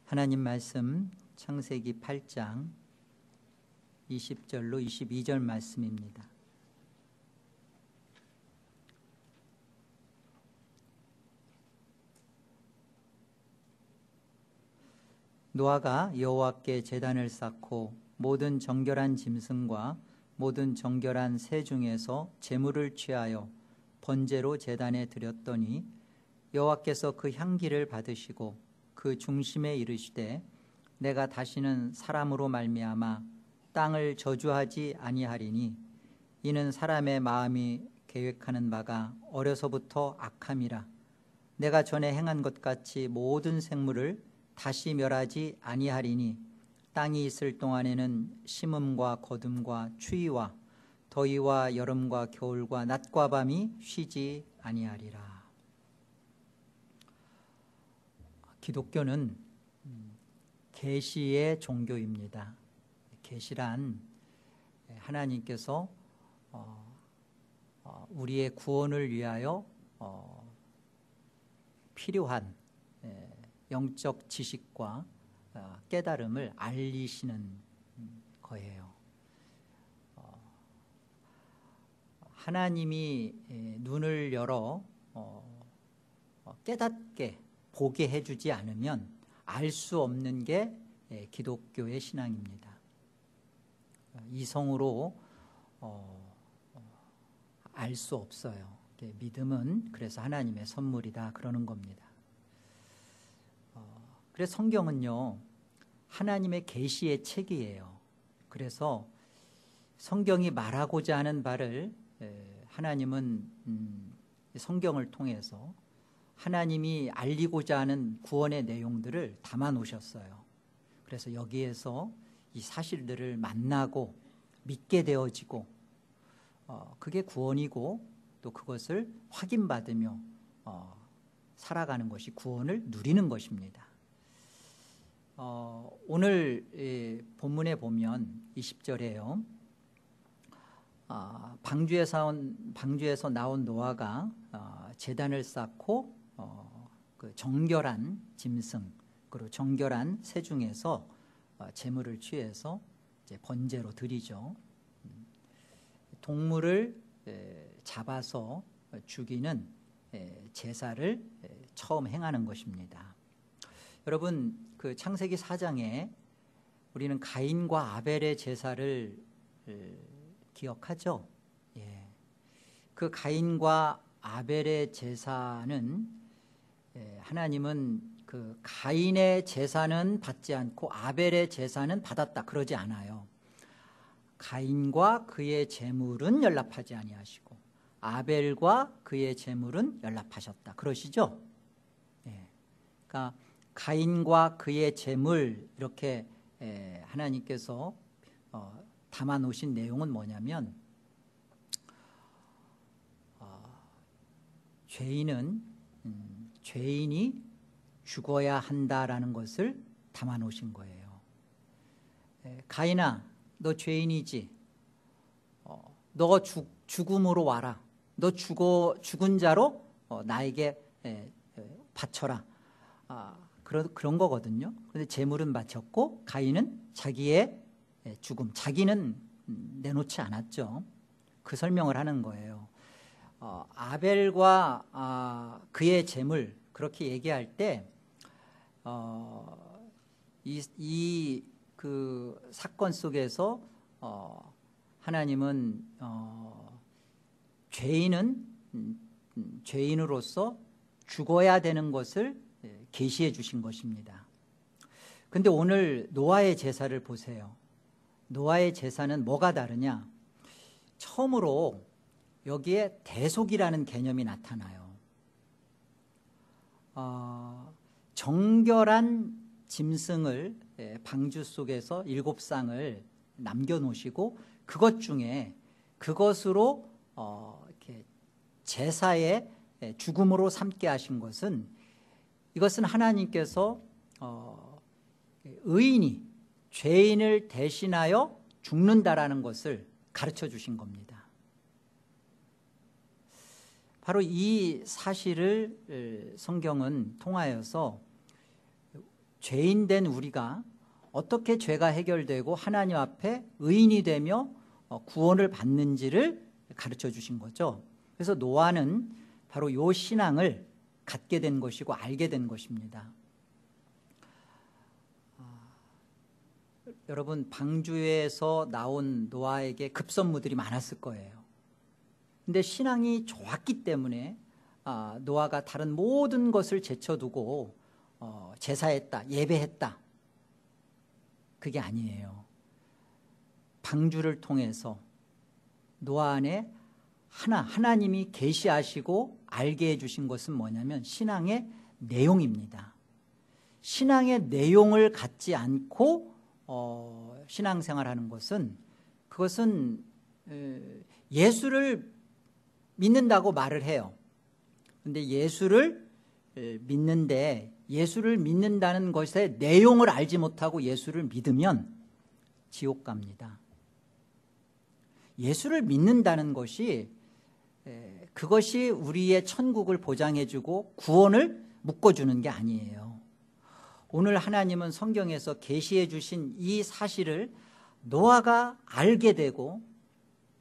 하나님 말씀 창세기 8장 20절로 22절 말씀입니다. 노아가 여호와께 제단을 쌓고 모든 정결한 짐승과 모든 정결한 새 중에서 제물을 취하여 번제로 제단에 드렸더니 여호와께서 그 향기를 받으시고 그 중심에 이르시되 내가 다시는 사람으로 말미암아 땅을 저주하지 아니하리니 이는 사람의 마음이 계획하는 바가 어려서부터 악함이라. 내가 전에 행한 것 같이 모든 생물을 다시 멸하지 아니하리니 땅이 있을 동안에는 심음과 거둠과 추위와 더위와 여름과 겨울과 낮과 밤이 쉬지 아니하리라. 기독교는 계시의 종교입니다. 계시란 하나님께서 우리의 구원을 위하여 필요한 영적 지식과 깨달음을 알리시는 거예요. 하나님이 눈을 열어 깨닫게 보게 해주지 않으면 알 수 없는 게 기독교의 신앙입니다. 이성으로 알 수 없어요. 믿음은 그래서 하나님의 선물이다 그러는 겁니다. 그래서 성경은요 하나님의 계시의 책이에요. 그래서 성경이 말하고자 하는 바를 하나님은 성경을 통해서 하나님이 알리고자 하는 구원의 내용들을 담아 놓으셨어요. 그래서 여기에서 이 사실들을 만나고 믿게 되어지고 그게 구원이고 또 그것을 확인받으며 살아가는 것이 구원을 누리는 것입니다. 오늘 본문에 보면 20절에요. 방주에서 나온 노아가 제단을 쌓고 그 정결한 짐승 그리고 정결한 새 중에서 제물을 취해서 이제 번제로 드리죠. 동물을 잡아서 죽이는 제사를 처음 행하는 것입니다. 여러분 그 창세기 4장에 우리는 가인과 아벨의 제사를 기억하죠? 예. 그 가인과 아벨의 제사는 하나님은 그 가인의 제사는 받지 않고 아벨의 제사는 받았다 그러지 않아요. 가인과 그의 제물은 연락하지 아니하시고 아벨과 그의 제물은 연락하셨다 그러시죠? 예. 그러니까 가인과 그의 제물 이렇게 하나님께서 담아 놓으신 내용은 뭐냐면 죄인이 죽어야 한다라는 것을 담아 놓으신 거예요. 가인아 너 죄인이지. 너 죽음으로 와라. 너 죽은 자로 나에게 바쳐라. 그런 거거든요. 그런데 제물은 바쳤고 가인은 자기의 죽음, 자기는 내놓지 않았죠. 그 설명을 하는 거예요. 아벨과 그의 제물 그렇게 얘기할 때 그 사건 속에서 하나님은 죄인으로서 죽어야 되는 것을 계시해 주신 것입니다. 그런데 오늘 노아의 제사를 보세요. 노아의 제사는 뭐가 다르냐? 처음으로 여기에 대속이라는 개념이 나타나요. 정결한 짐승을 방주 속에서 7쌍을 남겨놓으시고 그것 중에 그것으로 이렇게 제사의 죽음으로 삼게 하신 것은 이것은 하나님께서 의인이 죄인을 대신하여 죽는다라는 것을 가르쳐 주신 겁니다. 바로 이 사실을 성경은 통하여서 죄인된 우리가 어떻게 죄가 해결되고 하나님 앞에 의인이 되며 구원을 받는지를 가르쳐 주신 거죠. 그래서 노아는 바로 이 신앙을 갖게 된 것이고 알게 된 것입니다. 여러분, 방주에서 나온 노아에게 급선무들이 많았을 거예요. 근데 신앙이 좋았기 때문에 노아가 다른 모든 것을 제쳐두고 제사했다, 예배했다. 그게 아니에요. 방주를 통해서 노아 안에 하나님이 계시하시고 알게 해주신 것은 뭐냐면 신앙의 내용입니다. 신앙의 내용을 갖지 않고 신앙생활하는 것은, 그것은 예수를 믿는다고 말을 해요. 그런데 예수를 믿는데 예수를 믿는다는 것의 내용을 알지 못하고 예수를 믿으면 지옥 갑니다. 예수를 믿는다는 것이, 그것이 우리의 천국을 보장해주고 구원을 묶어주는 게 아니에요. 오늘 하나님은 성경에서 계시해 주신 이 사실을 노아가 알게 되고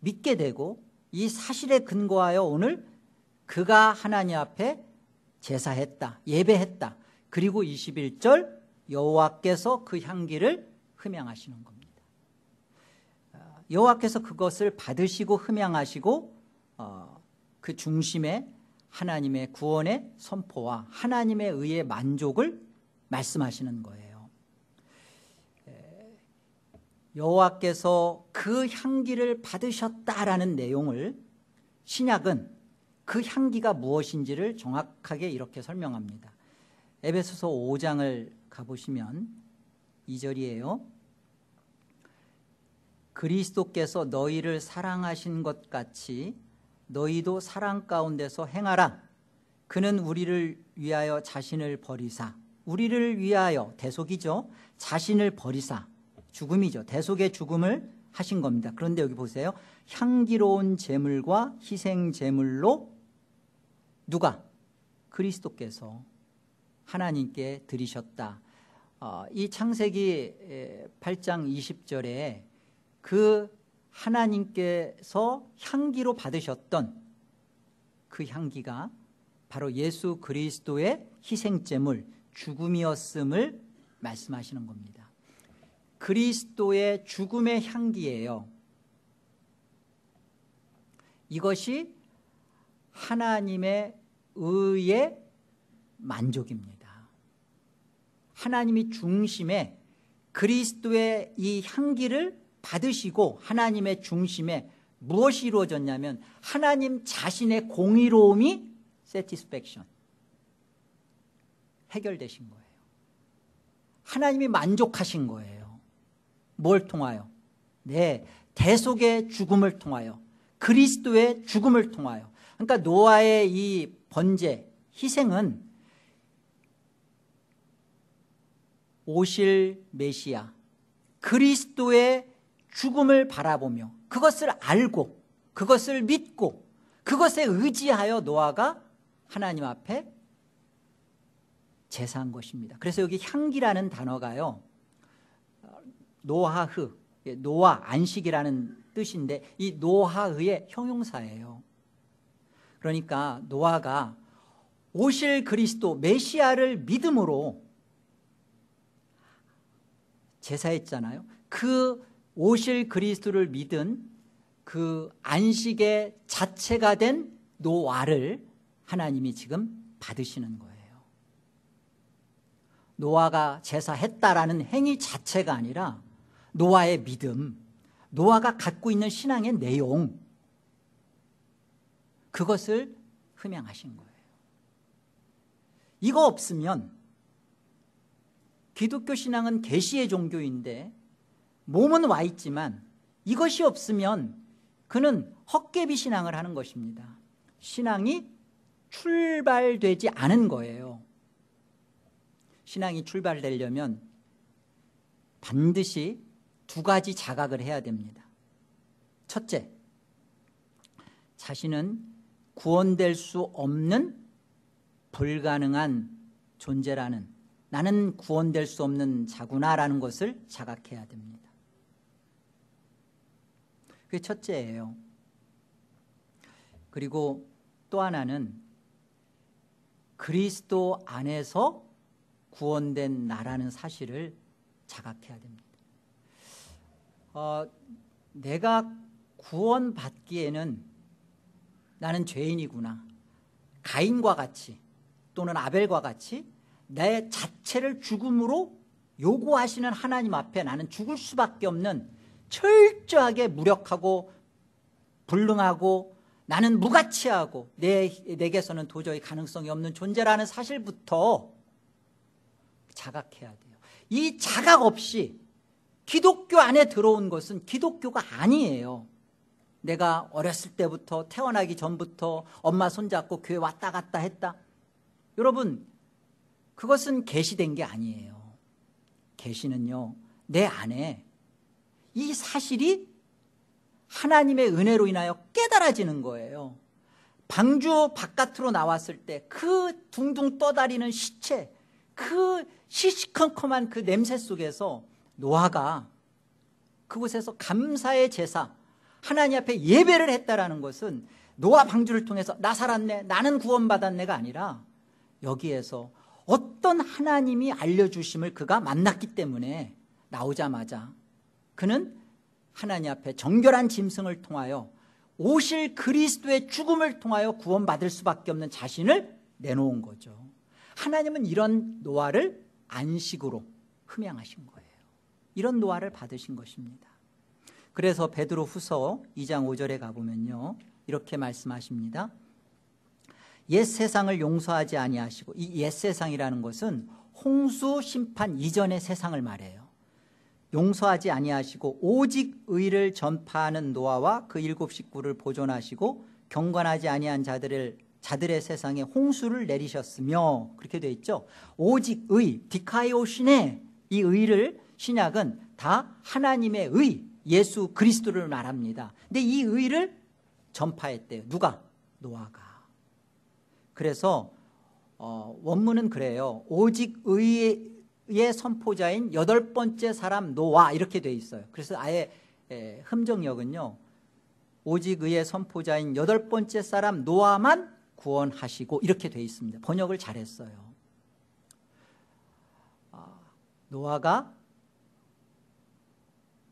믿게 되고, 이 사실에 근거하여 오늘 그가 하나님 앞에 제사했다, 예배했다. 그리고 21절 여호와께서 그 향기를 흠양하시는 겁니다. 여호와께서 그것을 받으시고 흠양하시고 그 중심에 하나님의 구원의 선포와 하나님의 의의 만족을 말씀하시는 거예요. 여호와께서 그 향기를 받으셨다라는 내용을 신약은 그 향기가 무엇인지를 정확하게 이렇게 설명합니다. 에베소서 5장을 가보시면 2절이에요. 그리스도께서 너희를 사랑하신 것 같이 너희도 사랑 가운데서 행하라. 그는 우리를 위하여 자신을 버리사, 우리를 위하여, 대속이죠, 자신을 버리사, 죽음이죠, 대속의 죽음을 하신 겁니다. 그런데 여기 보세요. 향기로운 제물과 희생 제물로 누가? 그리스도께서 하나님께 드리셨다. 이 창세기 8장 20절에 그 하나님께서 향기로 받으셨던 그 향기가 바로 예수 그리스도의 희생제물, 죽음이었음을 말씀하시는 겁니다. 그리스도의 죽음의 향기예요. 이것이 하나님의 의의 만족입니다. 하나님이 중심에 그리스도의 이 향기를 받으시고, 하나님의 중심에 무엇이 이루어졌냐면 하나님 자신의 공의로움이 satisfaction, 해결되신 거예요. 하나님이 만족하신 거예요. 뭘 통하여? 네, 대속의 죽음을 통하여, 그리스도의 죽음을 통하여. 그러니까 노아의 이 번제, 희생은 오실 메시아 그리스도의 죽음을 바라보며 그것을 알고 그것을 믿고 그것에 의지하여 노아가 하나님 앞에 제사한 것입니다. 그래서 여기 향기라는 단어가요, 노하흐, 노아, 안식이라는 뜻인데 이 노하흐의 형용사예요. 그러니까 노아가 오실 그리스도 메시아를 믿음으로 제사했잖아요. 그 오실 그리스도를 믿은 그 안식의 자체가 된 노아를 하나님이 지금 받으시는 거예요. 노아가 제사했다라는 행위 자체가 아니라 노아의 믿음, 노아가 갖고 있는 신앙의 내용, 그것을 흠양하신 거예요. 이거 없으면, 기독교 신앙은 계시의 종교인데 몸은 와 있지만 이것이 없으면 그는 헛개비 신앙을 하는 것입니다. 신앙이 출발되지 않은 거예요. 신앙이 출발되려면 반드시 두 가지 자각을 해야 됩니다. 첫째, 자신은 구원될 수 없는 불가능한 존재라는, 나는 구원될 수 없는 자구나라는 것을 자각해야 됩니다. 그게 첫째예요. 그리고 또 하나는 그리스도 안에서 구원된 나라는 사실을 자각해야 됩니다. 내가 구원받기에는 나는 죄인이구나. 가인과 같이 또는 아벨과 같이 내 자체를 죽음으로 요구하시는 하나님 앞에 나는 죽을 수밖에 없는 철저하게 무력하고 불능하고 나는 무가치하고 내게서는 도저히 가능성이 없는 존재라는 사실부터 자각해야 돼요. 이 자각 없이 기독교 안에 들어온 것은 기독교가 아니에요. 내가 어렸을 때부터 태어나기 전부터 엄마 손잡고 교회 왔다 갔다 했다. 여러분, 그것은 계시된 게 아니에요. 계시는요, 내 안에 이 사실이 하나님의 은혜로 인하여 깨달아지는 거예요. 방주 바깥으로 나왔을 때 그 둥둥 떠다니는 시체, 그 시시컴컴한 그 냄새 속에서 노아가 그곳에서 감사의 제사, 하나님 앞에 예배를 했다라는 것은 노아 방주를 통해서 나 살았네, 나는 구원받았네가 아니라 여기에서 어떤 하나님이 알려주심을 그가 만났기 때문에 나오자마자 그는 하나님 앞에 정결한 짐승을 통하여 오실 그리스도의 죽음을 통하여 구원받을 수밖에 없는 자신을 내놓은 거죠. 하나님은 이런 노아를 안식으로 흠양하신 거예요. 이런 노아를 받으신 것입니다. 그래서 베드로후서 2장 5절에 가보면요, 이렇게 말씀하십니다. 옛 세상을 용서하지 아니하시고, 이 옛 세상이라는 것은 홍수 심판 이전의 세상을 말해요. 용서하지 아니하시고 오직 의를 전파하는 노아와 그 7 식구를 보존하시고 경건하지 아니한 자들의 세상에 홍수를 내리셨으며, 그렇게 되어 있죠. 오직 의, 디카이오신의 이 의를 신약은 다 하나님의 의, 예수 그리스도를 말합니다. 근데 이 의를 전파했대요. 누가? 노아가. 그래서 원문은 그래요. 오직 의의 선포자인 8번째 사람 노아, 이렇게 돼 있어요. 그래서 아예 흠정역은요, 오직 의의 선포자인 8번째 사람 노아만 구원하시고, 이렇게 돼 있습니다. 번역을 잘했어요. 노아가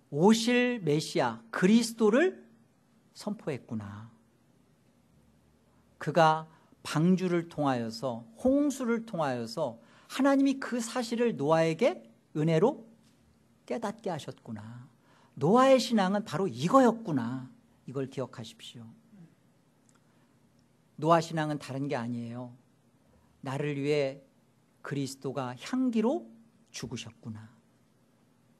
오실 메시아 그리스도를 선포했구나. 그가 방주를 통하여서, 홍수를 통하여서 하나님이 그 사실을 노아에게 은혜로 깨닫게 하셨구나. 노아의 신앙은 바로 이거였구나. 이걸 기억하십시오. 노아 신앙은 다른 게 아니에요. 나를 위해 그리스도가 향기로 죽으셨구나.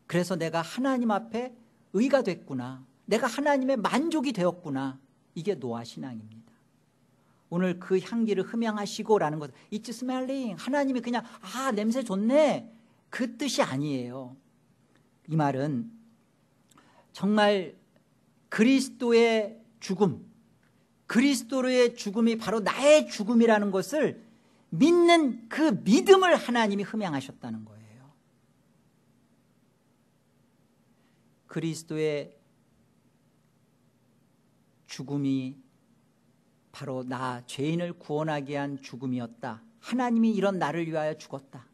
그래서 내가 하나님 앞에 의가 됐구나. 내가 하나님의 만족이 되었구나. 이게 노아 신앙입니다. 오늘 그 향기를 흠양하시고라는 것, It's smelling, 하나님이 그냥 냄새 좋네, 그 뜻이 아니에요. 이 말은 정말 그리스도의 죽음, 그리스도의 죽음이 바로 나의 죽음이라는 것을 믿는 그 믿음을 하나님이 흠양하셨다는 거예요. 그리스도의 죽음이 바로 나 죄인을 구원하기 위한 죽음이었다. 하나님이 이런 나를 위하여 죽었다.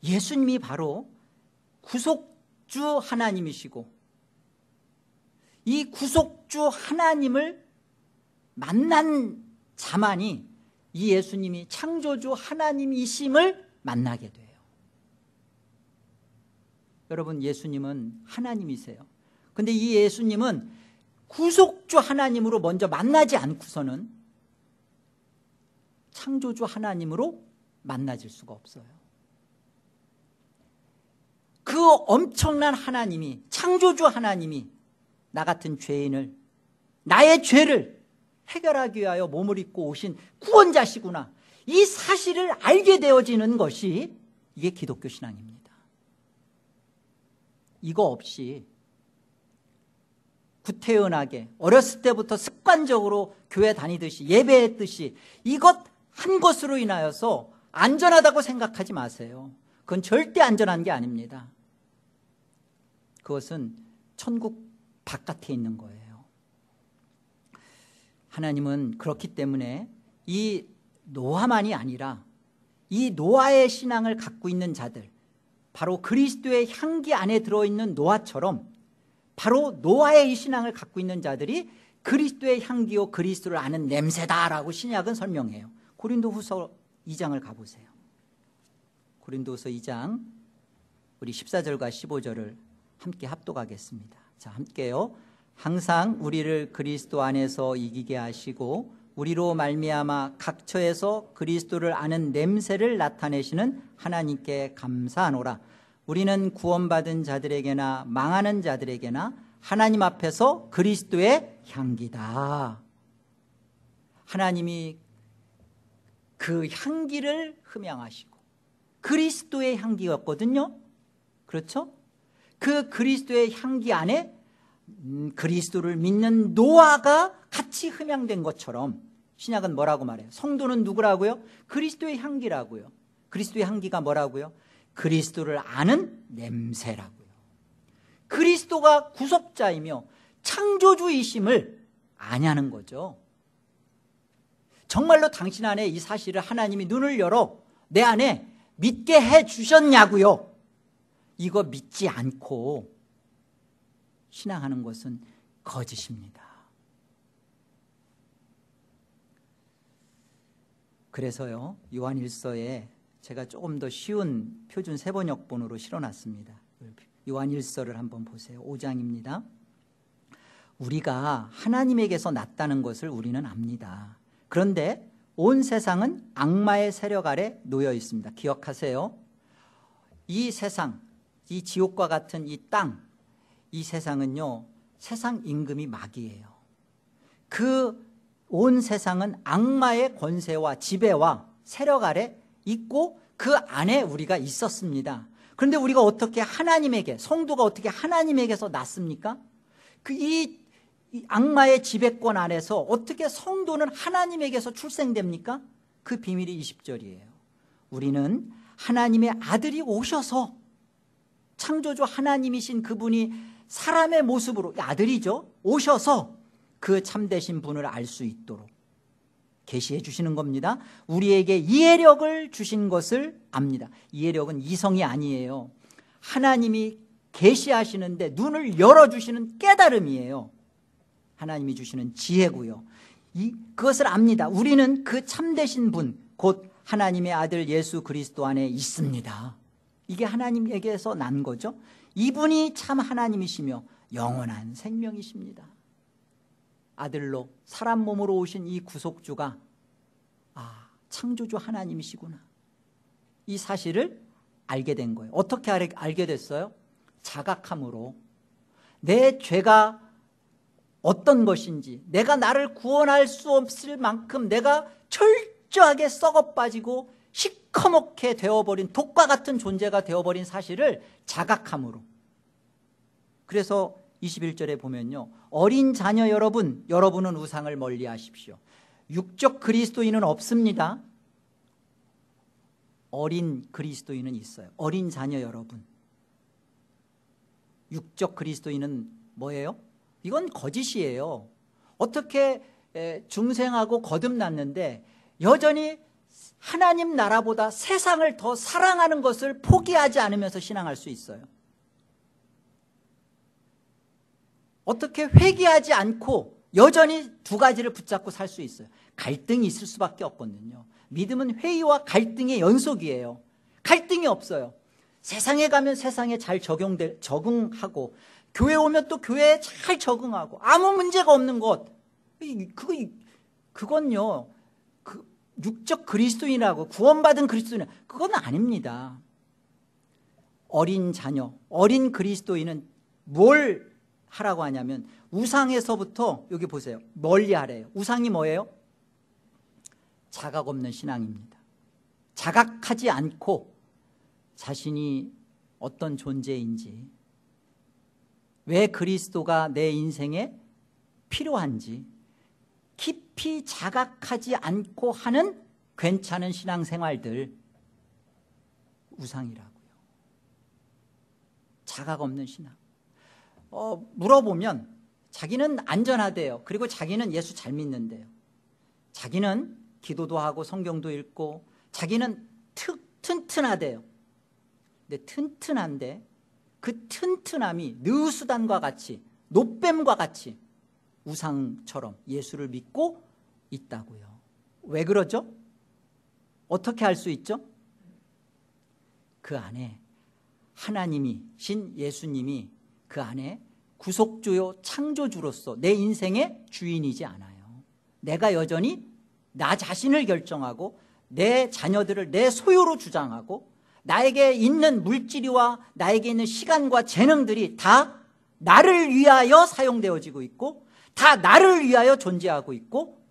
예수님이 바로 구속주 하나님이시고, 이 구속주 하나님을 만난 자만이 이 예수님이 창조주 하나님이심을 만나게 돼요. 여러분, 예수님은 하나님이세요. 근데 이 예수님은 구속주 하나님으로 먼저 만나지 않고서는 창조주 하나님으로 만나질 수가 없어요. 그 엄청난 하나님이, 창조주 하나님이 나 같은 죄인을, 나의 죄를 해결하기 위하여 몸을 입고 오신 구원자시구나, 이 사실을 알게 되어지는 것이 이게 기독교 신앙입니다. 이거 없이 구태연하게 어렸을 때부터 습관적으로 교회 다니듯이 예배했듯이 이것 한 것으로 인하여서 안전하다고 생각하지 마세요. 그건 절대 안전한 게 아닙니다. 그것은 천국 바깥에 있는 거예요. 하나님은 그렇기 때문에 이 노아만이 아니라 이 노아의 신앙을 갖고 있는 자들, 바로 그리스도의 향기 안에 들어있는 노아처럼 바로 노아의 이 신앙을 갖고 있는 자들이 그리스도의 향기요 그리스도를 아는 냄새다라고 신약은 설명해요. 고린도후서 2장을 가보세요. 고린도후서 2장 우리 14절과 15절을 함께 합독하겠습니다. 자, 함께요. 항상 우리를 그리스도 안에서 이기게 하시고 우리로 말미암아 각처에서 그리스도를 아는 냄새를 나타내시는 하나님께 감사하노라. 우리는 구원받은 자들에게나 망하는 자들에게나 하나님 앞에서 그리스도의 향기다. 하나님이 그 향기를 흠양하시고 그리스도의 향기였거든요. 그렇죠? 그 그리스도의 향기 안에 그리스도를 믿는 노아가 같이 흠양된 것처럼 신약은 뭐라고 말해요? 성도는 누구라고요? 그리스도의 향기라고요. 그리스도의 향기가 뭐라고요? 그리스도를 아는 냄새라고요. 그리스도가 구속자이며 창조주이심을 아냐는 거죠. 정말로 당신 안에 이 사실을 하나님이 눈을 열어 내 안에 믿게 해 주셨냐고요. 이거 믿지 않고 신앙하는 것은 거짓입니다. 그래서요, 요한일서에 제가 조금 더 쉬운 표준 세번역본으로 실어놨습니다. 요한일서를 한번 보세요. 5장입니다. 우리가 하나님에게서 났다는 것을 우리는 압니다. 그런데 온 세상은 악마의 세력 아래 놓여 있습니다. 기억하세요. 이 세상, 이 지옥과 같은 이 땅, 이 세상은요, 세상 임금이 마귀예요. 그 온 세상은 악마의 권세와 지배와 세력 아래 있고 그 안에 우리가 있었습니다. 그런데 우리가 어떻게 하나님에게, 성도가 어떻게 하나님에게서 났습니까? 이 악마의 지배권 안에서 어떻게 성도는 하나님에게서 출생됩니까? 그 비밀이 20절이에요. 우리는 하나님의 아들이 오셔서 창조주 하나님이신 그분이 사람의 모습으로, 아들이죠, 오셔서 그 참되신 분을 알 수 있도록 계시해 주시는 겁니다. 우리에게 이해력을 주신 것을 압니다. 이해력은 이성이 아니에요. 하나님이 계시하시는데 눈을 열어주시는 깨달음이에요. 하나님이 주시는 지혜고요. 그것을 압니다. 우리는 그 참되신 분, 곧 하나님의 아들 예수 그리스도 안에 있습니다. 이게 하나님에게서 난 거죠. 이분이 참 하나님이시며 영원한 생명이십니다. 아들로 사람 몸으로 오신 이 구속주가 창조주 하나님이시구나, 이 사실을 알게 된 거예요. 어떻게 알게 됐어요? 자각함으로 내 죄가 어떤 것인지, 내가 나를 구원할 수 없을 만큼 내가 철저하게 썩어 빠지고 시커멓게 되어버린 독과 같은 존재가 되어버린 사실을 자각함으로. 그래서 21절에 보면요, 어린 자녀 여러분, 여러분은 우상을 멀리 하십시오. 육적 그리스도인은 없습니다. 어린 그리스도인은 있어요. 어린 자녀 여러분. 육적 그리스도인은 뭐예요? 이건 거짓이에요. 어떻게 중생하고 거듭났는데 여전히 하나님 나라보다 세상을 더 사랑하는 것을 포기하지 않으면서 신앙할 수 있어요? 어떻게 회개하지 않고 여전히 두 가지를 붙잡고 살 수 있어요? 갈등이 있을 수밖에 없거든요. 믿음은 회의와 갈등의 연속이에요. 갈등이 없어요. 세상에 가면 세상에 잘 적응하고, 교회 오면 또 교회에 잘 적응하고, 아무 문제가 없는 것, 그건요, 육적 그리스도인이라고, 구원받은 그리스도인, 그건 아닙니다. 어린 자녀, 어린 그리스도인은 뭘 하라고 하냐면 우상에서부터, 여기 보세요, 멀리 하래요. 우상이 뭐예요? 자각 없는 신앙입니다. 자각하지 않고 자신이 어떤 존재인지, 왜 그리스도가 내 인생에 필요한지 깊이 자각하지 않고 하는 괜찮은 신앙생활들, 우상이라고요. 자각 없는 신앙. 물어보면 자기는 안전하대요. 그리고 자기는 예수 잘 믿는데요. 자기는 기도도 하고 성경도 읽고 자기는 튼튼하대요. 근데 튼튼한데 그 튼튼함이 느수단과 같이 노뱀과 같이 우상처럼 예수를 믿고 있다고요. 왜 그러죠? 어떻게 할 수 있죠? 그 안에 하나님이 신 예수님이 그 안에 구속주요 창조주로서 내 인생의 주인이지 않아요. 내가 여전히 나 자신을 결정하고 내 자녀들을 내 소유로 주장하고 나에게 있는 물질이와 나에게 있는 시간과 재능들이 다 나를 위하여 사용되어지고 있고 다 나를 위하여 존재하고 있고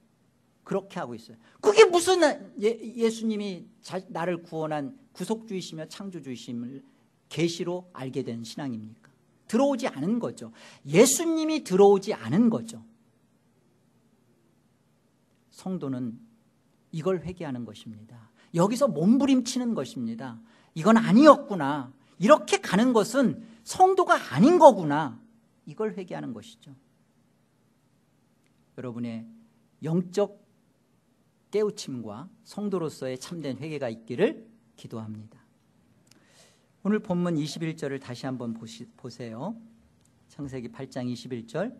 그렇게 하고 있어요. 그게 무슨 예수님이 나를 구원한 구속주이시며 창조주이심을 계시로 알게 된 신앙입니까? 들어오지 않은 거죠. 예수님이 들어오지 않은 거죠. 성도는 이걸 회개하는 것입니다. 여기서 몸부림치는 것입니다. 이건 아니었구나. 이렇게 가는 것은 성도가 아닌 거구나. 이걸 회개하는 것이죠. 여러분의 영적 깨우침과 성도로서의 참된 회개가 있기를 기도합니다. 오늘 본문 21절을 다시 한번 보세요. 창세기 8장 21절.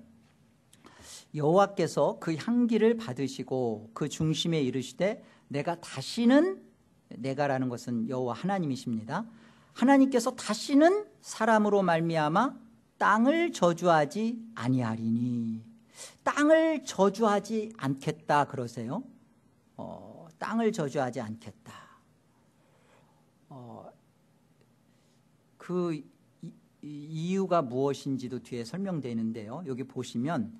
여호와께서 그 향기를 받으시고 그 중심에 이르시되 내가 다시는, 내가라는 것은 여호와 하나님이십니다. 하나님께서 다시는 사람으로 말미암아 땅을 저주하지 아니하리니. 땅을 저주하지 않겠다 그러세요. 땅을 저주하지 않겠다. 그 이유가 무엇인지도 뒤에 설명되는데요. 여기 보시면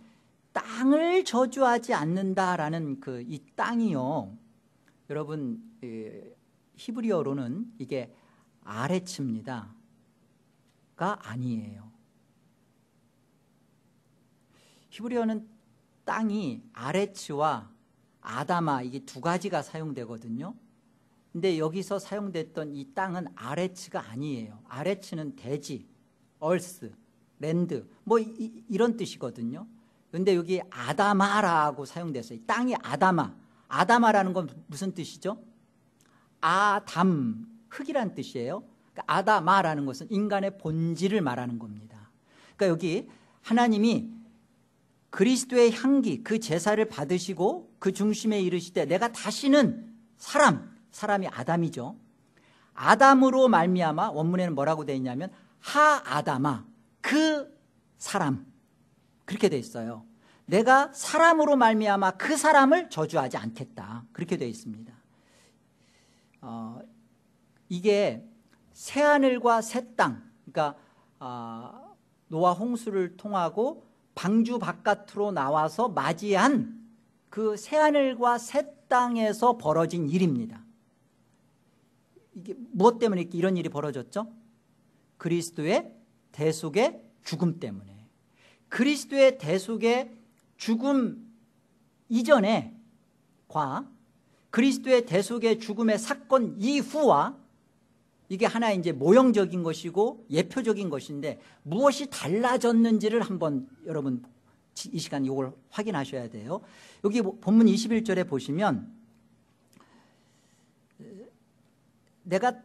땅을 저주하지 않는다라는 그 이 땅이요. 여러분 히브리어로는 이게 아레츠입니다. 가 아니에요. 히브리어는 땅이 아레츠와 아다마 이게 두 가지가 사용되거든요. 근데 여기서 사용됐던 이 땅은 아레츠가 아니에요. 아레츠는 대지, 얼스, 랜드 뭐 이런 뜻이거든요. 근데 여기 아다마라고 사용됐어요. 땅이 아다마라는 건 무슨 뜻이죠? 아담, 흙이란 뜻이에요. 그러니까 아다마라는 것은 인간의 본질을 말하는 겁니다. 그러니까 여기 하나님이 그리스도의 향기, 그 제사를 받으시고 그 중심에 이르시되 내가 다시는 사람이 아담이죠. 아담으로 말미암아, 원문에는 뭐라고 되어 있냐면 하아담아, 그 사람, 그렇게 되어 있어요. 내가 사람으로 말미암아 그 사람을 저주하지 않겠다, 그렇게 되어 있습니다. 이게 새하늘과 새 땅, 그러니까 노아 홍수를 통하고 방주 바깥으로 나와서 맞이한 그 새하늘과 새 땅에서 벌어진 일입니다. 이게 무엇 때문에 이런 일이 벌어졌죠? 그리스도의 대속의 죽음 때문에. 그리스도의 대속의 죽음 이전에과 그리스도의 대속의 죽음의 사건 이후와 이게 하나의 이제 모형적인 것이고 예표적인 것인데 무엇이 달라졌는지를 한번 여러분 이 시간 이걸 확인하셔야 돼요. 여기 본문 21절에 보시면 내가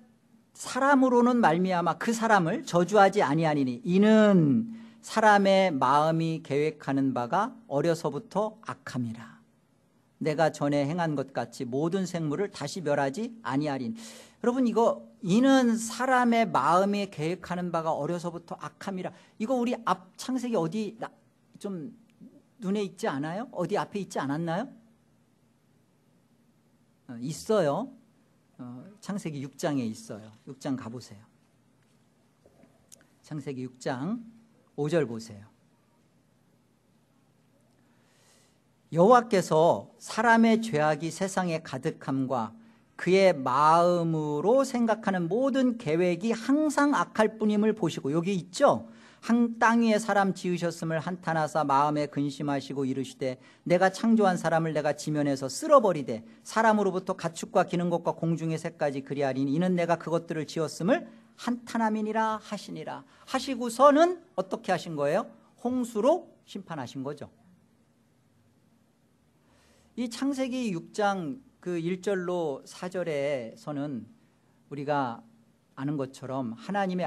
사람으로는 말미암아 그 사람을 저주하지 아니하니니 이는 사람의 마음이 계획하는 바가 어려서부터 악함이라. 내가 전에 행한 것 같이 모든 생물을 다시 멸하지 아니하리니. 여러분 이거 이는 사람의 마음이 계획하는 바가 어려서부터 악함이라. 이거 우리 앞 창세기 어디 좀 눈에 있지 않아요? 어디 앞에 있지 않았나요? 있어요. 창세기 6장에 있어요. 6장 가보세요. 창세기 6장 5절 보세요. 여호와께서 사람의 죄악이 세상에 가득함과 그의 마음으로 생각하는 모든 계획이 항상 악할 뿐임을 보시고, 여기 있죠. 땅 위에 사람 지으셨음을 한탄하사 마음에 근심하시고 이르시되 내가 창조한 사람을 내가 지면에서 쓸어버리되 사람으로부터 가축과 기는 것과 공중의 새까지 그리하리니 이는 내가 그것들을 지었음을 한탄함이니라 하시니라. 하시고서는 어떻게 하신 거예요? 홍수로 심판하신 거죠. 이 창세기 6장 그 1절로 4절에서는 우리가 아는 것처럼 하나님의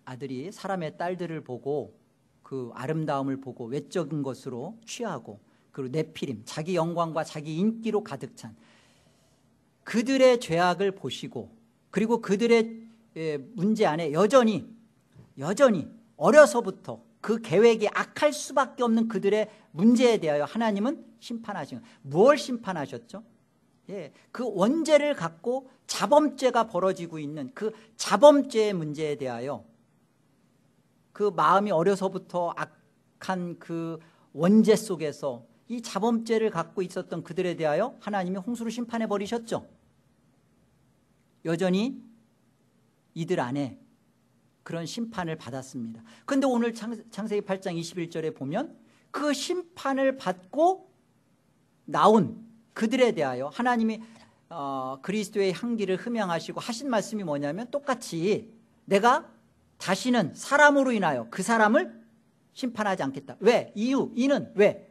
아들이 사람의 딸들을 보고 그 아름다움을 보고 외적인 것으로 취하고 그리고 네피림, 자기 영광과 자기 인기로 가득 찬 그들의 죄악을 보시고 그리고 그들의 문제 안에 여전히 어려서부터 그 계획이 악할 수밖에 없는 그들의 문제에 대하여 하나님은 심판하신 거예요. 무엇을 심판하셨죠? 그 원죄를 갖고 자범죄가 벌어지고 있는 그 자범죄의 문제에 대하여 그 마음이 어려서부터 악한 그 원죄 속에서 이 자범죄를 갖고 있었던 그들에 대하여 하나님이 홍수로 심판해 버리셨죠. 여전히 이들 안에 그런 심판을 받았습니다. 그런데 오늘 창세기 8장 21절에 보면 그 심판을 받고 나온 그들에 대하여 하나님이 그리스도의 향기를 흠양하시고 하신 말씀이 뭐냐면 똑같이 내가 다시는 사람으로 인하여 그 사람을 심판하지 않겠다. 왜? 이는 왜?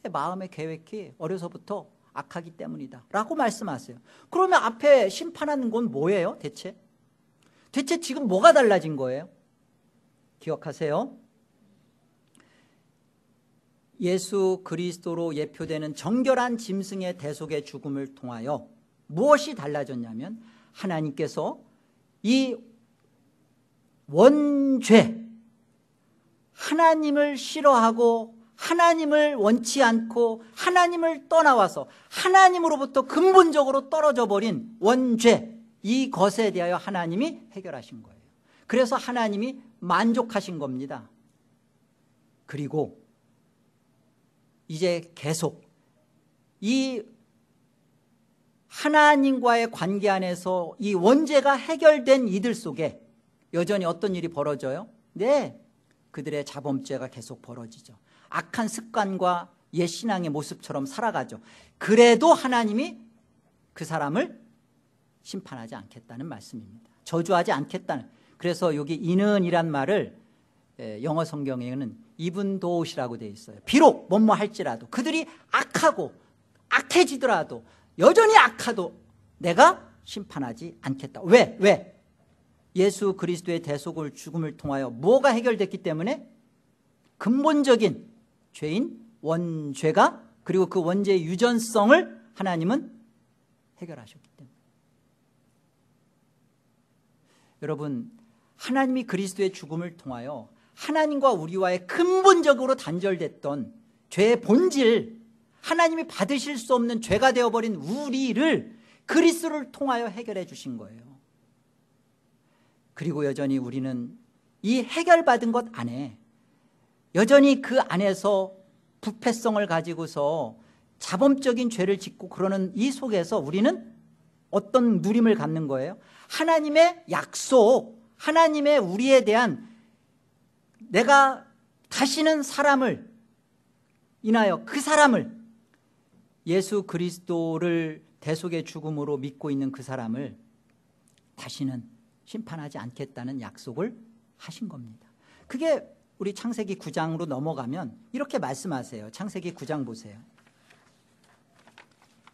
마음의 계획이 어려서부터 악하기 때문이다 라고 말씀하세요. 그러면 앞에 심판하는 건 뭐예요? 대체 지금 뭐가 달라진 거예요? 기억하세요. 예수 그리스도로 예표되는 정결한 짐승의 대속의 죽음을 통하여 무엇이 달라졌냐면 하나님께서 이 원죄, 하나님을 싫어하고 하나님을 원치 않고 하나님을 떠나와서 하나님으로부터 근본적으로 떨어져 버린 원죄, 이것에 대하여 하나님이 해결하신 거예요. 그래서 하나님이 만족하신 겁니다. 그리고 이제 계속 이 하나님과의 관계 안에서 이 원죄가 해결된 이들 속에 여전히 어떤 일이 벌어져요? 네, 그들의 자범죄가 계속 벌어지죠. 악한 습관과 옛 신앙의 모습처럼 살아가죠. 그래도 하나님이 그 사람을 심판하지 않겠다는 말씀입니다. 저주하지 않겠다는. 그래서 여기 이는이란 말을 영어 성경에는 even though이라고 되어 있어요. 비록 뭐뭐 할지라도 그들이 악하고 악해지더라도 여전히 악하도 내가 심판하지 않겠다. 왜? 예수 그리스도의 대속을 죽음을 통하여 뭐가 해결됐기 때문에 근본적인 죄인 원죄가 그리고 그 원죄의 유전성을 하나님은 해결하셨기 때문에. 여러분, 하나님이 그리스도의 죽음을 통하여 하나님과 우리와의 근본적으로 단절됐던 죄의 본질, 하나님이 받으실 수 없는 죄가 되어버린 우리를 그리스도를 통하여 해결해 주신 거예요. 그리고 여전히 우리는 이 해결받은 것 안에 여전히 그 안에서 부패성을 가지고서 자범적인 죄를 짓고 그러는 이 속에서 우리는 어떤 누림을 갖는 거예요? 하나님의 약속, 하나님의 우리에 대한 내가 다시는 사람을 인하여 그 사람을 예수 그리스도를 대속의 죽음으로 믿고 있는 그 사람을 다시는 심판하지 않겠다는 약속을 하신 겁니다. 그게 우리 창세기 9장으로 넘어가면 이렇게 말씀하세요. 창세기 9장 보세요.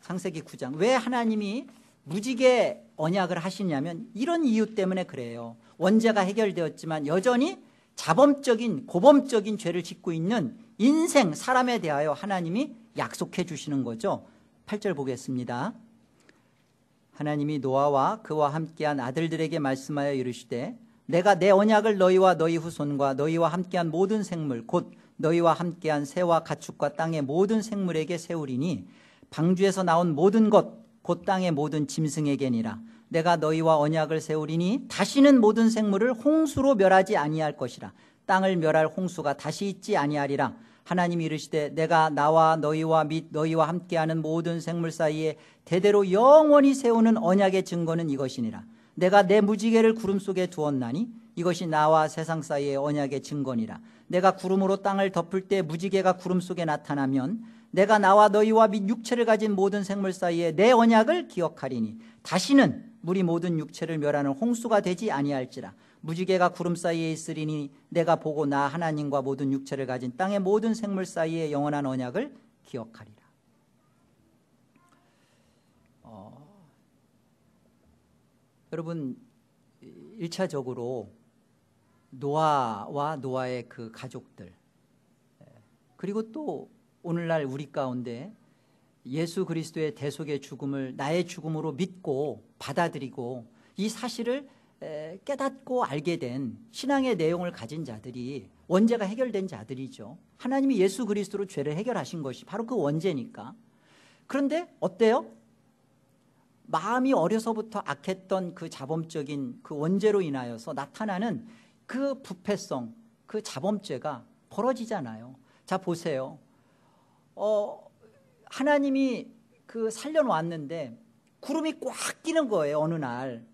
창세기 9장. 왜 하나님이 무지개 언약을 하시냐면 이런 이유 때문에 그래요. 원죄가 해결되었지만 여전히 자범적인 고범적인 죄를 짓고 있는 인생 사람에 대하여 하나님이 약속해 주시는 거죠. 8절 보겠습니다. 하나님이 노아와 그와 함께한 아들들에게 말씀하여 이르시되 내가 내 언약을 너희와 너희 후손과 너희와 함께한 모든 생물 곧 너희와 함께한 새와 가축과 땅의 모든 생물에게 세우리니 방주에서 나온 모든 것 곧 땅의 모든 짐승에게니라. 내가 너희와 언약을 세우리니 다시는 모든 생물을 홍수로 멸하지 아니할 것이라. 땅을 멸할 홍수가 다시 있지 아니하리라. 하나님이 이르시되 내가 나와 너희와 및 너희와 함께하는 모든 생물 사이에 대대로 영원히 세우는 언약의 증거는 이것이니라. 내가 내 무지개를 구름 속에 두었나니 이것이 나와 세상 사이의 언약의 증거니라. 내가 구름으로 땅을 덮을 때 무지개가 구름 속에 나타나면 내가 나와 너희와 및 육체를 가진 모든 생물 사이에 내 언약을 기억하리니 다시는 물이 모든 육체를 멸하는 홍수가 되지 아니할지라. 무지개가 구름 사이에 있으리니 내가 보고 나 하나님과 모든 육체를 가진 땅의 모든 생물 사이에 영원한 언약을 기억하리라. 여러분, 1차적으로 노아와 노아의 그 가족들, 그리고 또 오늘날 우리 가운데 예수 그리스도의 대속의 죽음을 나의 죽음으로 믿고 받아들이고 이 사실을 깨닫고 알게 된 신앙의 내용을 가진 자들이 원죄가 해결된 자들이죠. 하나님이 예수 그리스도로 죄를 해결하신 것이 바로 그 원죄니까. 그런데 어때요? 마음이 어려서부터 악했던 그 자범적인 그 원죄로 인하여서 나타나는 그 부패성, 그 자범죄가 벌어지잖아요. 자, 보세요. 하나님이 그 살려놓았는데 구름이 꽉 끼는 거예요, 어느 날.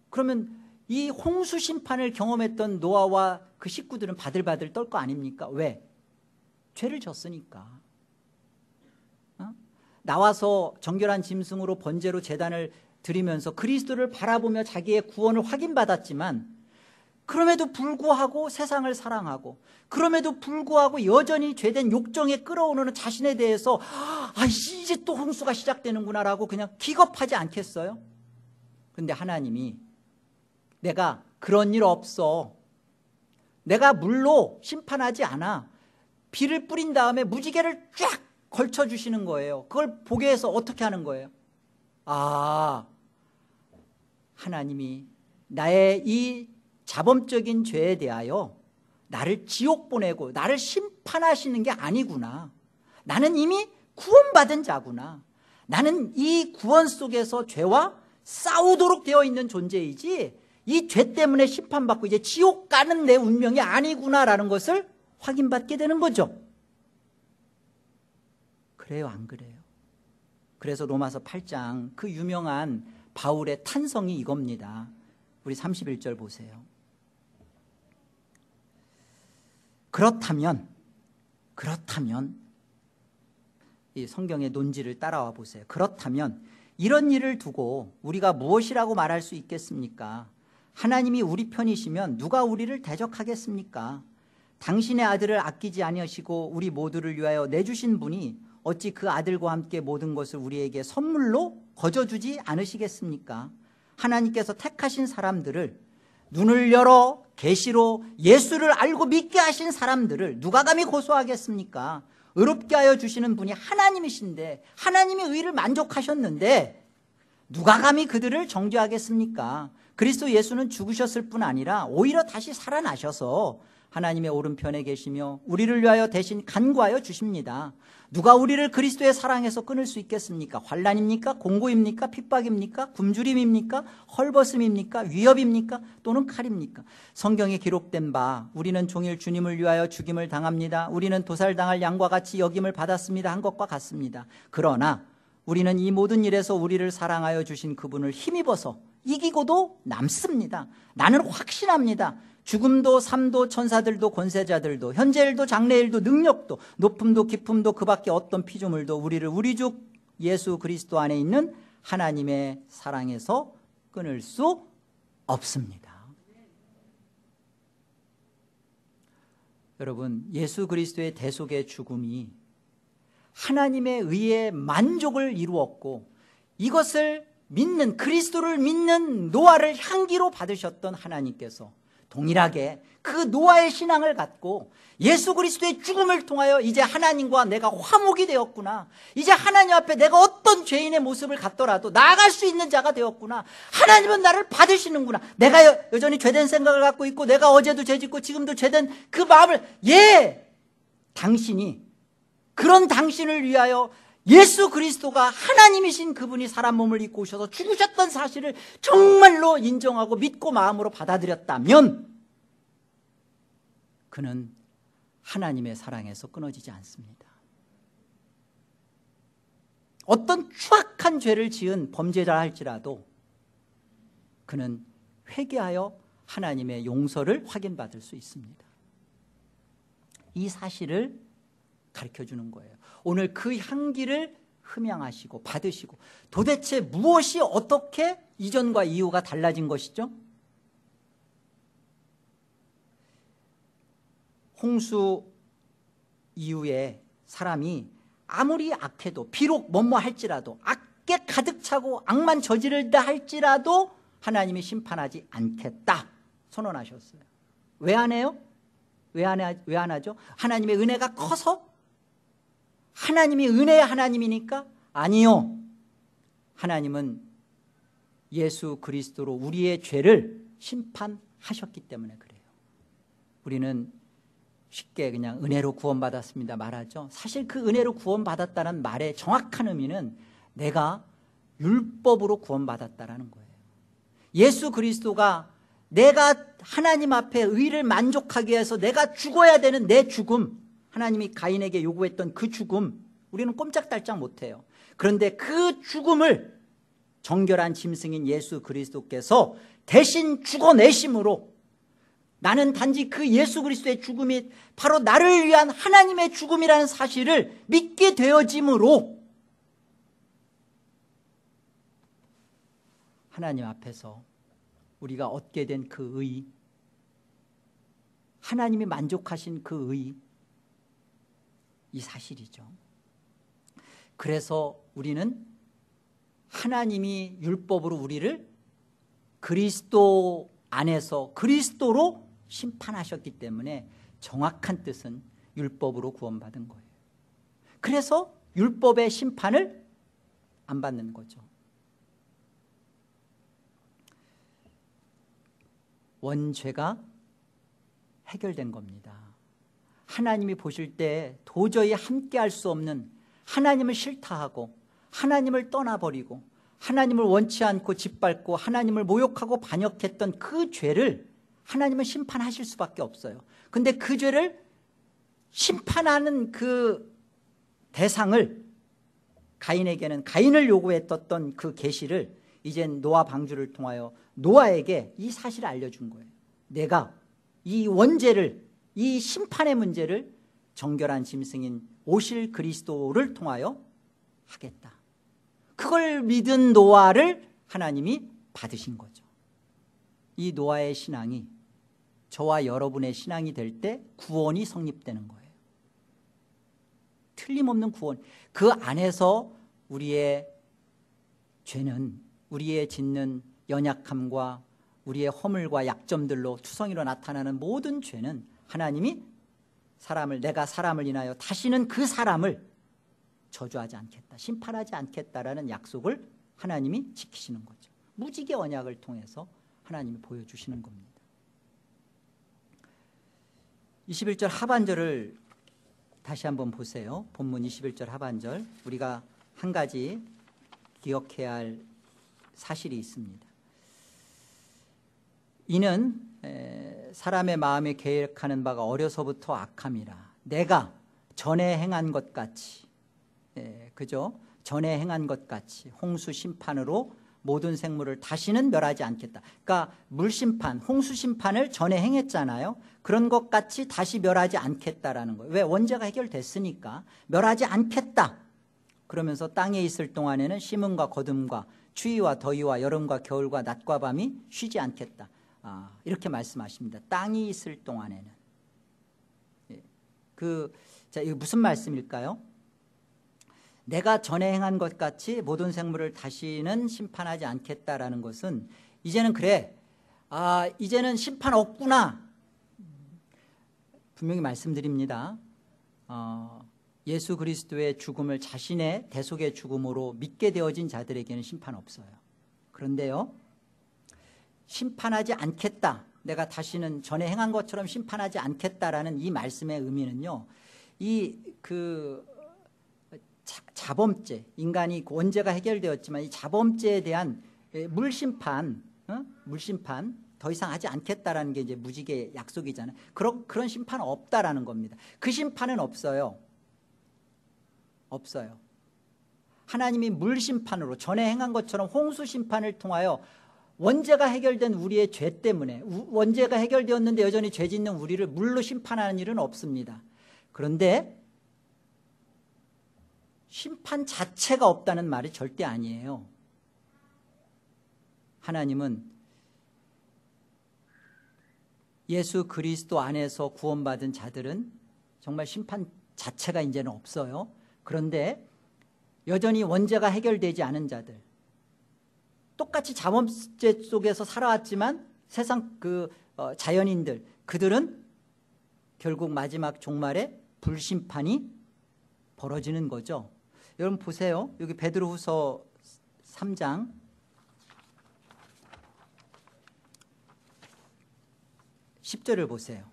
그러면 이 홍수 심판을 경험했던 노아와 그 식구들은 바들바들 떨 거 아닙니까? 왜? 죄를 졌으니까. 나와서 정결한 짐승으로 번제로 제단을 드리면서 그리스도를 바라보며 자기의 구원을 확인받았지만 그럼에도 불구하고 세상을 사랑하고 그럼에도 불구하고 여전히 죄된 욕정에 끌어오르는 자신에 대해서 이제 또 홍수가 시작되는구나라고 그냥 기겁하지 않겠어요? 그런데 하나님이 내가 그런 일 없어, 내가 물로 심판하지 않아, 비를 뿌린 다음에 무지개를 쫙 걸쳐주시는 거예요. 그걸 보게 해서 어떻게 하는 거예요? 하나님이 나의 이 자범적인 죄에 대하여 나를 지옥 보내고 나를 심판하시는 게 아니구나. 나는 이미 구원받은 자구나. 나는 이 구원 속에서 죄와 싸우도록 되어 있는 존재이지 이 죄 때문에 심판받고 이제 지옥 가는 내 운명이 아니구나라는 것을 확인받게 되는 거죠. 그래요, 안 그래요? 그래서 로마서 8장 그 유명한 바울의 탄성이 이겁니다. 우리 31절 보세요. 그렇다면 이 성경의 논지를 따라와 보세요. 그렇다면 이런 일을 두고 우리가 무엇이라고 말할 수 있겠습니까? 하나님이 우리 편이시면 누가 우리를 대적하겠습니까? 당신의 아들을 아끼지 아니하시고 우리 모두를 위하여 내주신 분이 어찌 그 아들과 함께 모든 것을 우리에게 선물로 거저주지 않으시겠습니까? 하나님께서 택하신 사람들을, 눈을 열어 계시로 예수를 알고 믿게 하신 사람들을 누가 감히 고소하겠습니까? 의롭게 하여 주시는 분이 하나님이신데, 하나님의 의를 만족하셨는데 누가 감히 그들을 정죄하겠습니까? 그리스도 예수는 죽으셨을 뿐 아니라 오히려 다시 살아나셔서 하나님의 오른편에 계시며 우리를 위하여 대신 간구하여 주십니다. 누가 우리를 그리스도의 사랑에서 끊을 수 있겠습니까? 환난입니까? 공고입니까? 핍박입니까? 굶주림입니까? 헐벗음입니까? 위협입니까? 또는 칼입니까? 성경에 기록된 바 우리는 종일 주님을 위하여 죽임을 당합니다. 우리는 도살당할 양과 같이 여김을 받았습니다 한 것과 같습니다. 그러나 우리는 이 모든 일에서 우리를 사랑하여 주신 그분을 힘입어서 이기고도 남습니다. 나는 확신합니다. 죽음도 삶도 천사들도 권세자들도 현재일도 장래일도 능력도 높음도 깊음도 그 밖에 어떤 피조물도 우리를 우리 주 예수 그리스도 안에 있는 하나님의 사랑에서 끊을 수 없습니다. 여러분, 예수 그리스도의 대속의 죽음이 하나님의 의에 만족을 이루었고 이것을 믿는, 그리스도를 믿는 노아를 향기로 받으셨던 하나님께서 동일하게 그 노아의 신앙을 갖고 예수 그리스도의 죽음을 통하여 이제 하나님과 내가 화목이 되었구나, 이제 하나님 앞에 내가 어떤 죄인의 모습을 갖더라도 나아갈 수 있는 자가 되었구나, 하나님은 나를 받으시는구나, 내가 여전히 죄된 생각을 갖고 있고 내가 어제도 죄짓고 지금도 죄된 그 마음을, 당신이 그런 당신을 위하여 예수 그리스도가 하나님이신 그분이 사람 몸을 입고 오셔서 죽으셨던 사실을 정말로 인정하고 믿고 마음으로 받아들였다면 그는 하나님의 사랑에서 끊어지지 않습니다. 어떤 추악한 죄를 지은 범죄자 할지라도 그는 회개하여 하나님의 용서를 확인받을 수 있습니다. 이 사실을 가르쳐주는 거예요. 오늘 그 향기를 흠양하시고 받으시고, 도대체 무엇이 어떻게 이전과 이후가 달라진 것이죠? 홍수 이후에 사람이 아무리 악해도, 비록 뭐뭐 할지라도, 악에 가득 차고 악만 저지르다 할지라도 하나님이 심판하지 않겠다 선언하셨어요. 왜 안 해요? 왜 안 하죠? 하나님의 은혜가 커서? 하나님이 은혜의 하나님이니까? 아니요. 하나님은 예수 그리스도로 우리의 죄를 심판하셨기 때문에 그래요. 우리는 쉽게 그냥 은혜로 구원받았습니다 말하죠. 사실 그 은혜로 구원받았다는 말의 정확한 의미는 내가 율법으로 구원받았다라는 거예요. 예수 그리스도가 내가 하나님 앞에 의를 만족하기 위해서 내가 죽어야 되는 내 죽음, 하나님이 가인에게 요구했던 그 죽음, 우리는 꼼짝달짝 못해요. 그런데 그 죽음을 정결한 짐승인 예수 그리스도께서 대신 죽어내심으로 나는 단지 그 예수 그리스도의 죽음이 바로 나를 위한 하나님의 죽음이라는 사실을 믿게 되어짐으로 하나님 앞에서 우리가 얻게 된 그 의, 하나님이 만족하신 그 의, 이 사실이죠. 그래서 우리는 하나님이 율법으로 우리를 그리스도 안에서 그리스도로 심판하셨기 때문에 정확한 뜻은 율법으로 구원받은 거예요. 그래서 율법의 심판을 안 받는 거죠. 원죄가 해결된 겁니다. 하나님이 보실 때 도저히 함께할 수 없는, 하나님을 싫다하고 하나님을 떠나버리고 하나님을 원치 않고 짓밟고 하나님을 모욕하고 반역했던 그 죄를 하나님은 심판하실 수밖에 없어요. 근데 그 죄를 심판하는 그 대상을, 가인에게는 가인을 요구했던 그 계시를 이젠 노아 방주를 통하여 노아에게 이 사실을 알려준 거예요. 내가 이 원죄를, 이 심판의 문제를 정결한 짐승인 오실 그리스도를 통하여 하겠다. 그걸 믿은 노아를 하나님이 받으신 거죠. 이 노아의 신앙이 저와 여러분의 신앙이 될 때 구원이 성립되는 거예요. 틀림없는 구원. 그 안에서 우리의 죄는, 우리의 짓는 연약함과 우리의 허물과 약점들로 투성이로 나타나는 모든 죄는 하나님이 내가 사람을 인하여 다시는 그 사람을 저주하지 않겠다, 심판하지 않겠다라는 약속을 하나님이 지키시는 거죠. 무지개 언약을 통해서 하나님이 보여주시는 겁니다. 21절 하반절을 다시 한번 보세요. 본문 21절 하반절, 우리가 한 가지 기억해야 할 사실이 있습니다. 이는 사람의 마음에 계획하는 바가 어려서부터 악함이라. 내가 전에 행한 것 같이, 그죠? 전에 행한 것 같이 홍수 심판으로 모든 생물을 다시는 멸하지 않겠다. 그러니까 물심판, 홍수 심판을 전에 행했잖아요. 그런 것 같이 다시 멸하지 않겠다라는 거예요. 왜? 원죄가 해결됐으니까 멸하지 않겠다. 그러면서 땅에 있을 동안에는 심음과 거둠과 추위와 더위와 여름과 겨울과 낮과 밤이 쉬지 않겠다. 이렇게 말씀하십니다. 땅이 있을 동안에는. 자, 이거 무슨 말씀일까요? 내가 전에 행한 것 같이 모든 생물을 다시는 심판하지 않겠다라는 것은, 이제는 그래, 이제는 심판 없구나. 분명히 말씀드립니다. 예수 그리스도의 죽음을 자신의 대속의 죽음으로 믿게 되어진 자들에게는 심판 없어요. 그런데요, 심판하지 않겠다, 내가 다시는 전에 행한 것처럼 심판하지 않겠다라는 이 말씀의 의미는요, 자범죄, 인간이 원죄가 해결되었지만 이 자범죄에 대한 물심판, 물심판 더 이상 하지 않겠다라는 게 이제 무지개 약속이잖아요. 그런 심판은 없다라는 겁니다. 그 심판은 없어요. 하나님이 물심판으로 전에 행한 것처럼 홍수 심판을 통하여 원죄가 해결된 우리의 죄 때문에, 원죄가 해결되었는데 여전히 죄 짓는 우리를 물로 심판하는 일은 없습니다. 그런데 심판 자체가 없다는 말이 절대 아니에요. 하나님은 예수 그리스도 안에서 구원받은 자들은 정말 심판 자체가 이제는 없어요. 그런데 여전히 원죄가 해결되지 않은 자들, 똑같이 자범죄 속에서 살아왔지만 세상 자연인들, 그들은 결국 마지막 종말에 불심판이 벌어지는 거죠. 여러분 보세요. 여기 베드로후서 3장 10절을 보세요.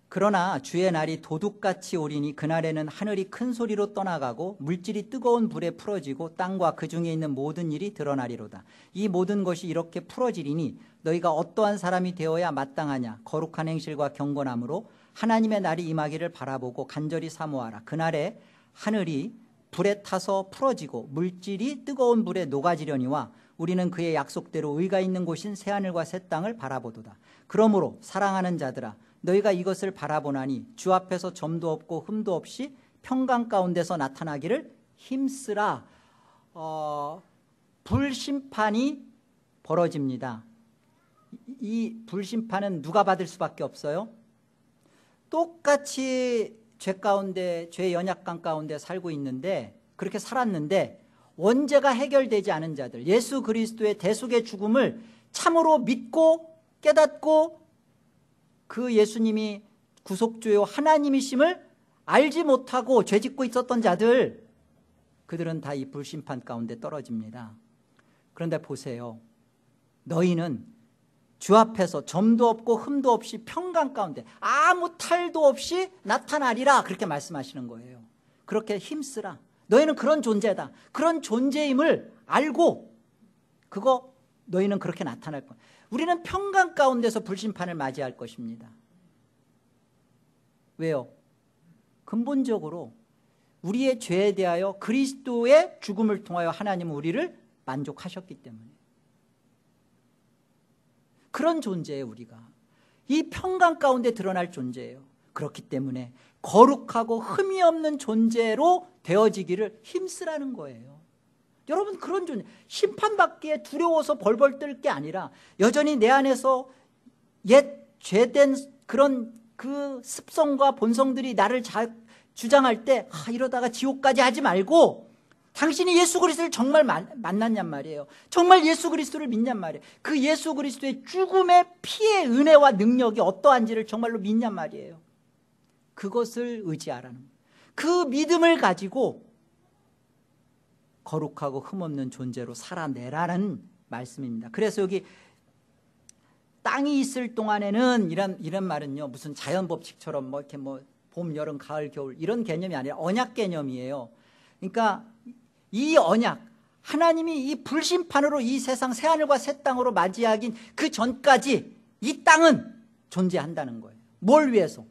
그러나 주의 날이 도둑같이 오리니 그날에는 하늘이 큰 소리로 떠나가고 물질이 뜨거운 불에 풀어지고 땅과 그 중에 있는 모든 일이 드러나리로다. 이 모든 것이 이렇게 풀어지리니 너희가 어떠한 사람이 되어야 마땅하냐. 거룩한 행실과 경건함으로 하나님의 날이 임하기를 바라보고 간절히 사모하라. 그날에 하늘이 불에 타서 풀어지고 물질이 뜨거운 불에 녹아지려니와 우리는 그의 약속대로 의가 있는 곳인 새하늘과 새 땅을 바라보도다. 그러므로 사랑하는 자들아, 너희가 이것을 바라보나니 주 앞에서 점도 없고 흠도 없이 평강 가운데서 나타나기를 힘쓰라. 불심판이 벌어집니다. 이 불심판은 누가 받을 수밖에 없어요? 똑같이 죄 가운데, 죄 연약감 가운데 살고 있는데, 그렇게 살았는데 원죄가 해결되지 않은 자들, 예수 그리스도의 대속의 죽음을 참으로 믿고 깨닫고 그 예수님이 구속주요 하나님이심을 알지 못하고 죄짓고 있었던 자들, 그들은 다 이 불심판 가운데 떨어집니다. 그런데 보세요. 너희는 주 앞에서 점도 없고 흠도 없이 평강 가운데 아무 탈도 없이 나타나리라, 그렇게 말씀하시는 거예요. 그렇게 힘쓰라. 너희는 그런 존재다. 그런 존재임을 알고 너희는 그렇게 나타날 거야. 우리는 평강 가운데서 불심판을 맞이할 것입니다. 왜요? 근본적으로 우리의 죄에 대하여 그리스도의 죽음을 통하여 하나님은 우리를 만족하셨기 때문에. 그런 존재예요. 우리가 이 평강 가운데 드러날 존재예요. 그렇기 때문에 거룩하고 흠이 없는 존재로 되어지기를 힘쓰라는 거예요. 여러분, 그런 존재, 심판받기에 두려워서 벌벌 떨 게 아니라 여전히 내 안에서 옛 죄된 그런 그 습성과 본성들이 나를 주장할 때 이러다가 지옥까지 하지 말고, 당신이 예수 그리스도를 정말 만났냔 말이에요. 정말 예수 그리스도를 믿냔 말이에요. 그 예수 그리스도의 죽음의 피의 은혜와 능력이 어떠한지를 정말로 믿냔 말이에요. 그것을 의지하라는 거예요. 그 믿음을 가지고 거룩하고 흠없는 존재로 살아내라는 말씀입니다. 그래서 여기 땅이 있을 동안에는 이런 말은요, 무슨 자연 법칙처럼 이렇게 봄, 여름, 가을, 겨울 이런 개념이 아니라 언약 개념이에요. 그러니까 이 언약, 하나님이 이 불심판으로 이 세상 새하늘과 새 땅으로 맞이하긴 그 전까지 이 땅은 존재한다는 거예요. 뭘 위해서?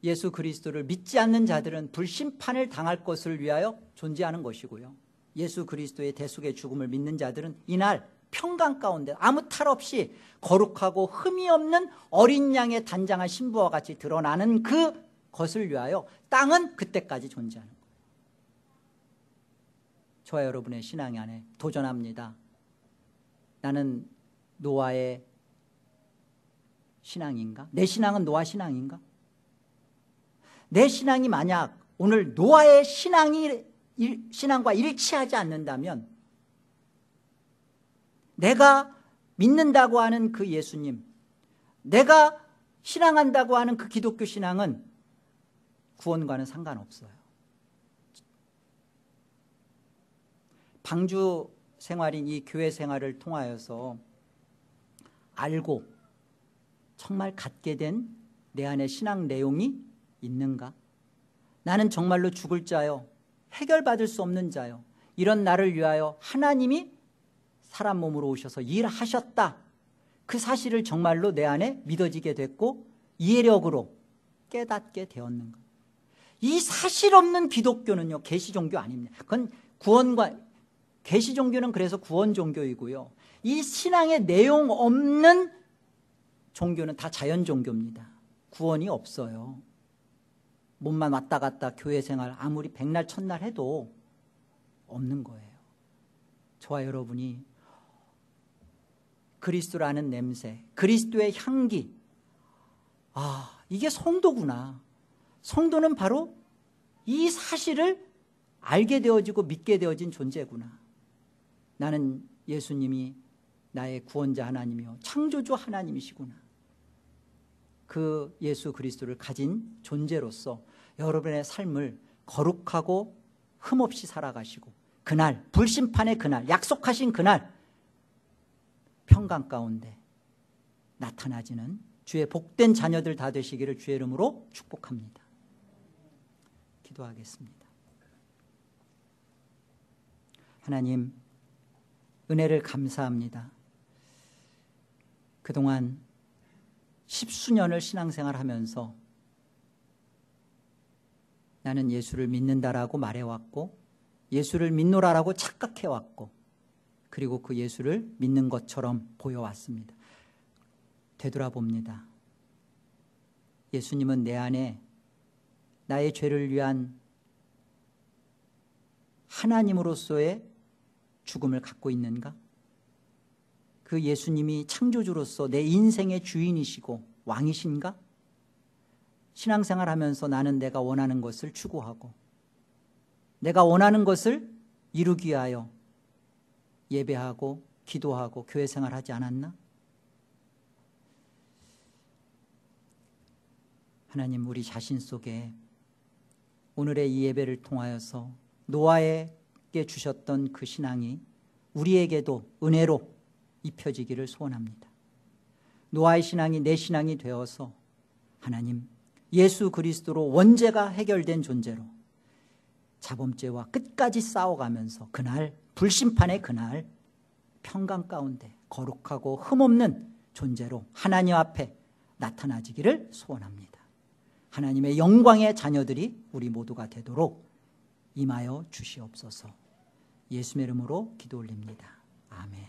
예수 그리스도를 믿지 않는 자들은 불심판을 당할 것을 위하여 존재하는 것이고요. 예수 그리스도의 대속의 죽음을 믿는 자들은 이날 평강 가운데 아무 탈 없이 거룩하고 흠이 없는 어린 양의 단장한 신부와 같이 드러나는 그것을 위하여 땅은 그때까지 존재하는 거예요. 저와 여러분의 신앙 안에 도전합니다. 나는 노아의 신앙인가? 내 신앙은 노아 신앙인가? 내 신앙이 만약 오늘 노아의 신앙과 일치하지 않는다면, 내가 믿는다고 하는 그 예수님, 내가 신앙한다고 하는 그 기독교 신앙은 구원과는 상관없어요. 방주 생활인 이 교회 생활을 통하여서 알고 정말 갖게 된 내 안에 신앙 내용이 있는가? 나는 정말로 죽을 자요, 해결받을 수 없는 자요, 이런 나를 위하여 하나님이 사람 몸으로 오셔서 일하셨다, 그 사실을 정말로 내 안에 믿어지게 됐고 이해력으로 깨닫게 되었는가? 이 사실 없는 기독교는요, 계시 종교 아닙니다. 그건 구원과 계시 종교는 그래서 구원 종교이고요. 이 신앙의 내용 없는 종교는 다 자연 종교입니다. 구원이 없어요. 몸만 왔다 갔다 교회 생활 아무리 백날 천날 해도 없는 거예요. 저와 여러분이 그리스도를 아는 냄새, 그리스도의 향기, 이게 성도구나. 성도는 바로 이 사실을 알게 되어지고 믿게 되어진 존재구나. 나는 예수님이 나의 구원자 하나님이요 창조주 하나님이시구나. 그 예수 그리스도를 가진 존재로서 여러분의 삶을 거룩하고 흠없이 살아가시고 그날 불심판의 그날, 약속하신 그날 평강 가운데 나타나지는 주의 복된 자녀들 다 되시기를 주의 이름으로 축복합니다. 기도하겠습니다. 하나님, 은혜를 감사합니다. 그동안 10수년을 신앙생활하면서 나는 예수를 믿는다라고 말해왔고 예수를 믿노라라고 착각해왔고 그리고 그 예수를 믿는 것처럼 보여왔습니다. 되돌아봅니다. 예수님은 내 안에 나의 죄를 위한 하나님으로서의 죽음을 갖고 있는가? 그 예수님이 창조주로서 내 인생의 주인이시고 왕이신가? 신앙생활하면서 나는 내가 원하는 것을 추구하고 내가 원하는 것을 이루기 위하여 예배하고 기도하고 교회 생활하지 않았나? 하나님, 우리 자신 속에 오늘의 이 예배를 통하여서 노아에게 주셨던 그 신앙이 우리에게도 은혜로 입혀지기를 소원합니다. 노아의 신앙이 내 신앙이 되어서 하나님, 예수 그리스도로 원죄가 해결된 존재로 자범죄와 끝까지 싸워가면서 그날 불심판의 그날 평강 가운데 거룩하고 흠없는 존재로 하나님 앞에 나타나지기를 소원합니다. 하나님의 영광의 자녀들이 우리 모두가 되도록 임하여 주시옵소서. 예수의 이름으로 기도 올립니다. 아멘.